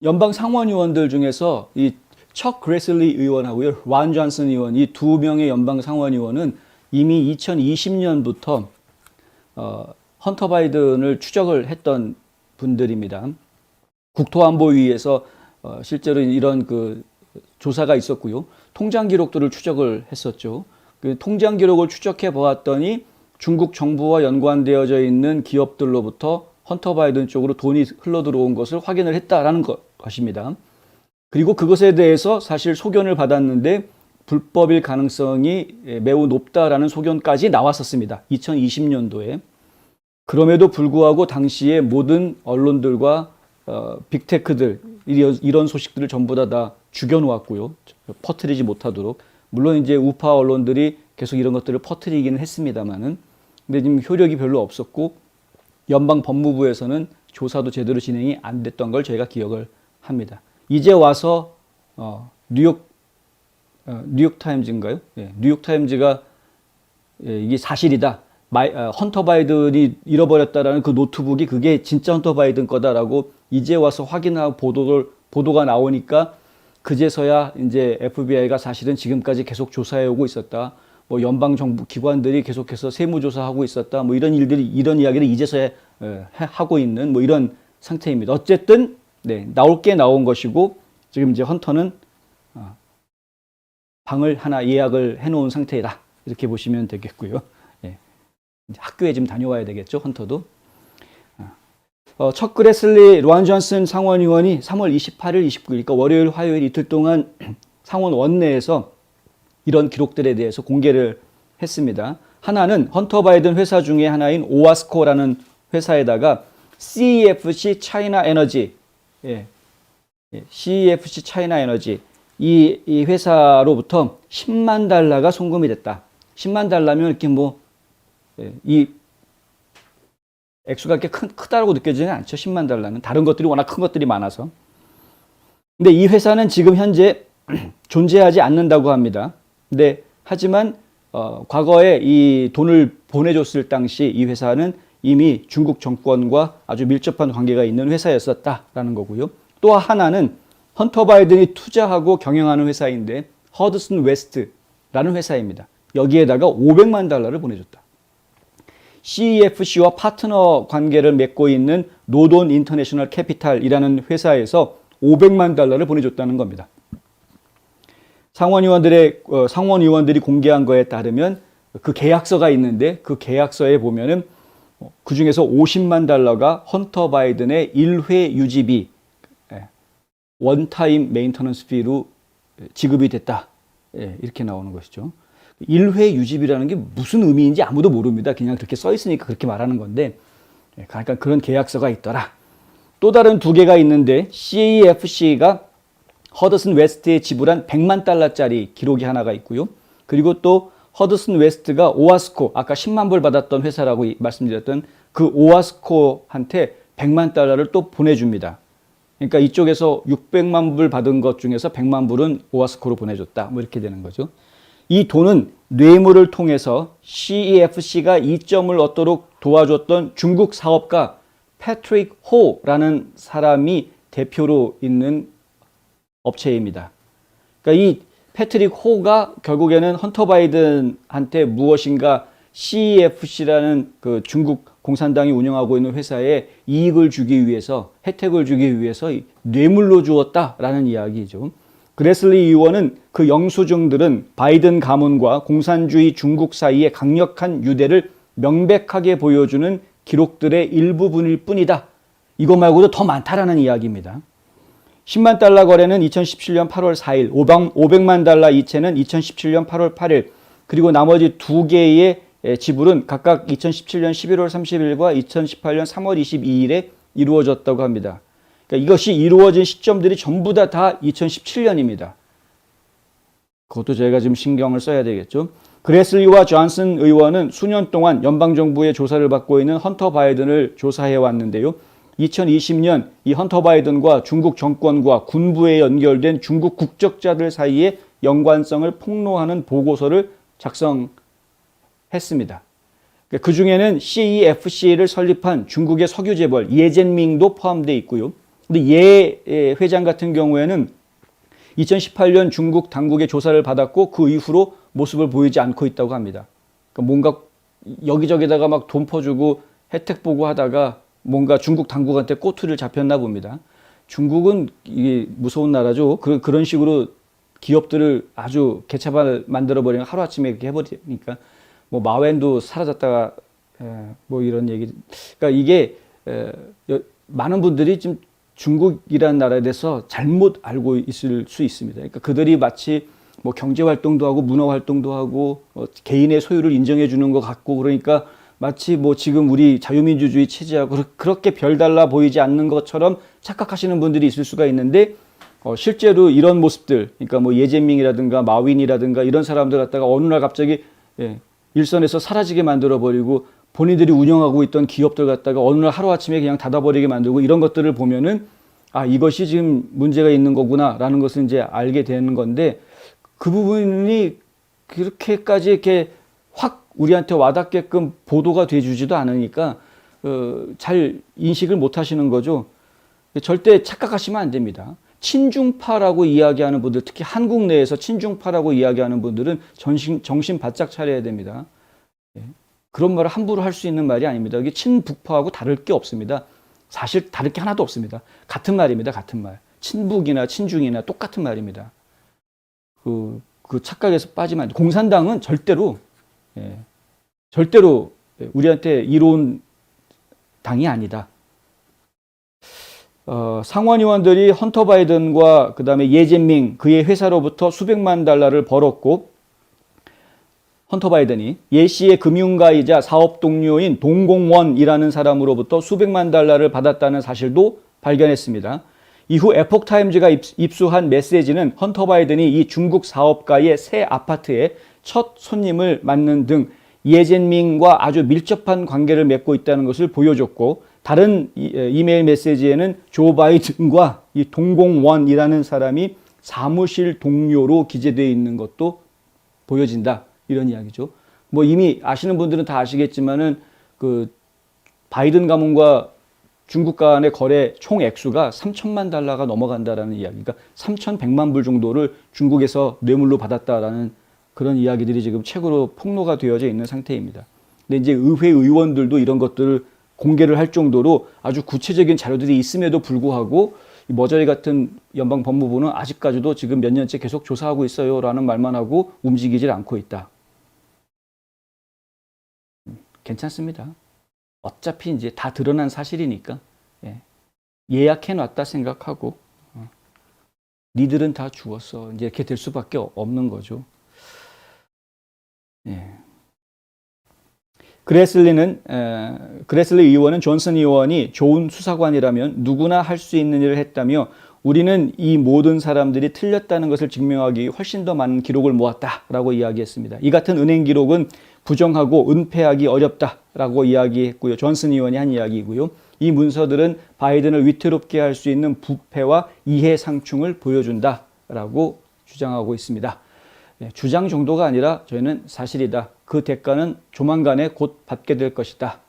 연방 상원의원들 중에서 이 척 그레슬리 의원하고요, 론 존슨 의원, 이 두 명의 연방 상원의원은 이미 2020년부터 헌터 바이든을 추적을 했던 분들입니다. 국토안보위에서 실제로 이런 그 조사가 있었고요. 통장 기록들을 추적을 했었죠. 그 통장 기록을 추적해 보았더니 중국 정부와 연관되어져 있는 기업들로부터 헌터 바이든 쪽으로 돈이 흘러 들어온 것을 확인을 했다라는 것입니다. 그리고 그것에 대해서 사실 소견을 받았는데 불법일 가능성이 매우 높다라는 소견까지 나왔었습니다. 2020년도에. 그럼에도 불구하고 당시에 모든 언론들과 빅테크들 이런 소식들을 전부 다 죽여놓았고요. 퍼뜨리지 못하도록. 물론 이제 우파 언론들이 계속 이런 것들을 퍼뜨리기는 했습니다만은, 근데 지금 효력이 별로 없었고 연방 법무부에서는 조사도 제대로 진행이 안 됐던 걸 저희가 기억을 합니다. 이제 와서 뉴욕 타임즈인가요? 예, 뉴욕 타임즈가 이게 사실이다. 헌터 바이든이 잃어버렸다라는 그 노트북이 그게 진짜 헌터 바이든 거다라고 이제 와서 확인하고 보도가 나오니까 그제서야 이제 FBI가 사실은 지금까지 계속 조사해 오고 있었다. 뭐 연방 정부 기관들이 계속해서 세무조사하고 있었다. 뭐 이런 이야기를 이제서야 하고 있는 뭐 이런 상태입니다. 어쨌든 네, 나올 게 나온 것이고 지금 이제 헌터는 방을 하나 예약을 해놓은 상태다. 이렇게 보시면 되겠고요. 예. 학교에 좀 다녀와야 되겠죠, 헌터도. 척 그레슬리 론 존슨 상원의원이 3월 28일, 29일, 그러니까 월요일, 화요일 이틀 동안 상원 원내에서 이런 기록들에 대해서 공개를 했습니다. 하나는 헌터 바이든 회사 중에 하나인 오아스코라는 회사에다가 CEFC 차이나 에너지, CEFC 차이나 에너지 이 회사로부터 10만 달러가 송금이 됐다. 10만 달러면 이렇게 이 액수가 이렇게 크다고 느껴지지는 않죠. 10만 달러는. 다른 것들이 워낙 큰 것들이 많아서. 근데 이 회사는 지금 현재 존재하지 않는다고 합니다. 근데 하지만 과거에 이 돈을 보내줬을 당시 이 회사는 이미 중국 정권과 아주 밀접한 관계가 있는 회사였었다라는 거고요. 또 하나는 헌터 바이든이 투자하고 경영하는 회사인데 허드슨 웨스트라는 회사입니다. 여기에다가 500만 달러를 보내줬다. CEFC와 파트너 관계를 맺고 있는 노돈 인터내셔널 캐피탈이라는 회사에서 500만 달러를 보내줬다는 겁니다. 상원의원들이 공개한 거에 따르면 그 계약서가 있는데 그 계약서에 보면은 그 중에서 50만 달러가 헌터 바이든의 1회 유지비, 원타임 메인터넌스 피로 지급이 됐다. 이렇게 나오는 것이죠. 1회 유지비라는 게 무슨 의미인지 아무도 모릅니다. 그냥 그렇게 써 있으니까 그렇게 말하는 건데, 그러니까 그런 계약서가 있더라. 또 다른 두 개가 있는데 CEFC가 허드슨 웨스트에 지불한 100만 달러짜리 기록이 하나가 있고요. 그리고 또 허드슨 웨스트가 오아스코, 아까 10만 불 받았던 회사라고 말씀드렸던 그 오아스코한테 100만 달러를 또 보내줍니다. 그러니까 이쪽에서 600만 불 받은 것 중에서 100만 불은 오아스코로 보내줬다. 뭐 이렇게 되는 거죠. 이 돈은 뇌물을 통해서 CEFC가 이점을 얻도록 도와줬던 중국 사업가 패트릭 호라는 사람이 대표로 있는 업체입니다. 그러니까 이 패트릭 호가 결국에는 헌터 바이든한테 무엇인가 CEFC라는 그 중국 공산당이 운영하고 있는 회사에 이익을 주기 위해서, 혜택을 주기 위해서 뇌물로 주었다라는 이야기죠. 그레슬리 의원은 그 영수증들은 바이든 가문과 공산주의 중국 사이의 강력한 유대를 명백하게 보여주는 기록들의 일부분일 뿐이다. 이거 말고도 더 많다라는 이야기입니다. 10만 달러 거래는 2017년 8월 4일, 500만 달러 이체는 2017년 8월 8일, 그리고 나머지 두 개의 지불은 각각 2017년 11월 30일과 2018년 3월 22일에 이루어졌다고 합니다. 그러니까 이것이 이루어진 시점들이 전부 다 2017년입니다. 그것도 저희가 지금 신경을 써야 되겠죠. 그레슬리와 존슨 의원은 수년 동안 연방정부의 조사를 받고 있는 헌터 바이든을 조사해 왔는데요. 2020년 이 헌터 바이든과 중국 정권과 군부에 연결된 중국 국적자들 사이의 연관성을 폭로하는 보고서를 작성했습니다. 그 중에는 CEFC를 설립한 중국의 석유재벌 예젠밍도 포함되어 있고요. 근데 예 회장 같은 경우에는 2018년 중국 당국의 조사를 받았고 그 이후로 모습을 보이지 않고 있다고 합니다. 그러니까 뭔가 여기저기다가 막 돈 퍼주고 혜택 보고 하다가 뭔가 중국 당국한테 꼬투리를 잡혔나 봅니다. 중국은 이게 무서운 나라죠. 그런 식으로 기업들을 아주 개차반 만들어버리면 하루아침에 이렇게 해버리니까 뭐 마웬도 사라졌다가 뭐 이런 얘기. 그러니까 이게 많은 분들이 지금 중국이라는 나라에 대해서 잘못 알고 있을 수 있습니다. 그러니까 그들이 마치 뭐 경제 활동도 하고 문화 활동도 하고 개인의 소유를 인정해 주는 것 같고 그러니까 마치 뭐 지금 우리 자유민주주의 체제하고 그렇게 별달라 보이지 않는 것처럼 착각하시는 분들이 있을 수가 있는데 실제로 이런 모습들, 그러니까 뭐 예젠밍이라든가 마윈이라든가 이런 사람들 갖다가 어느 날 갑자기 일선에서 사라지게 만들어 버리고 본인들이 운영하고 있던 기업들 갖다가 어느 날 하루아침에 그냥 닫아버리게 만들고 이런 것들을 보면은 아, 이것이 지금 문제가 있는 거구나라는 것을 이제 알게 되는 건데 그 부분이 그렇게까지 이렇게 확 우리한테 와닿게끔 보도가 돼주지도 않으니까 잘 인식을 못 하시는 거죠. 절대 착각하시면 안 됩니다. 친중파라고 이야기하는 분들, 특히 한국 내에서 친중파라고 이야기하는 분들은 정신 바짝 차려야 됩니다. 그런 말을 함부로 할 수 있는 말이 아닙니다. 이게 친북파하고 다를 게 없습니다. 사실 다를 게 하나도 없습니다. 같은 말입니다. 같은 말. 친북이나 친중이나 똑같은 말입니다. 그 착각에서 빠지면 안 돼요. 공산당은 절대로 우리한테 이로운 당이 아니다. 상원의원들이 헌터 바이든과 그 다음에 예젠밍 그의 회사로부터 수백만 달러를 벌었고 헌터 바이든이 예 씨의 금융가이자 사업 동료인 동공원이라는 사람으로부터 수백만 달러를 받았다는 사실도 발견했습니다. 이후 에폭타임즈가 입수한 메시지는 헌터 바이든이 이 중국 사업가의 새 아파트에 첫 손님을 맞는 등 예젠밍과 아주 밀접한 관계를 맺고 있다는 것을 보여줬고 다른 이메일 메시지에는 조 바이든과 이 동공원이라는 사람이 사무실 동료로 기재되어 있는 것도 보여진다. 이런 이야기죠. 뭐 이미 아시는 분들은 다 아시겠지만은 그 바이든 가문과 중국 간의 거래 총 액수가 3천만 달러가 넘어간다라는 이야기. 그러니까 3,100만 불 정도를 중국에서 뇌물로 받았다라는 그런 이야기들이 지금 책으로 폭로가 되어져 있는 상태입니다. 근데 이제 의회 의원들도 이런 것들을 공개를 할 정도로 아주 구체적인 자료들이 있음에도 불구하고 이 머저리 같은 연방 법무부는 아직까지도 지금 몇 년째 계속 조사하고 있어요라는 말만 하고 움직이질 않고 있다. 괜찮습니다. 어차피 이제 다 드러난 사실이니까 예약해놨다 생각하고 니들은 다 죽었어 이제 이렇게 될 수밖에 없는 거죠. 그레슬리 의원은 존슨 의원이 좋은 수사관이라면 누구나 할 수 있는 일을 했다며 우리는 이 모든 사람들이 틀렸다는 것을 증명하기 훨씬 더 많은 기록을 모았다라고 이야기했습니다. 이 같은 은행 기록은 부정하고 은폐하기 어렵다라고 이야기했고요. 존슨 의원이 한 이야기이고요. 이 문서들은 바이든을 위태롭게 할 수 있는 부패와 이해상충을 보여준다라고 주장하고 있습니다. 주장 정도가 아니라 저희는 사실이다. 그 대가는 조만간에 곧 받게 될 것이다.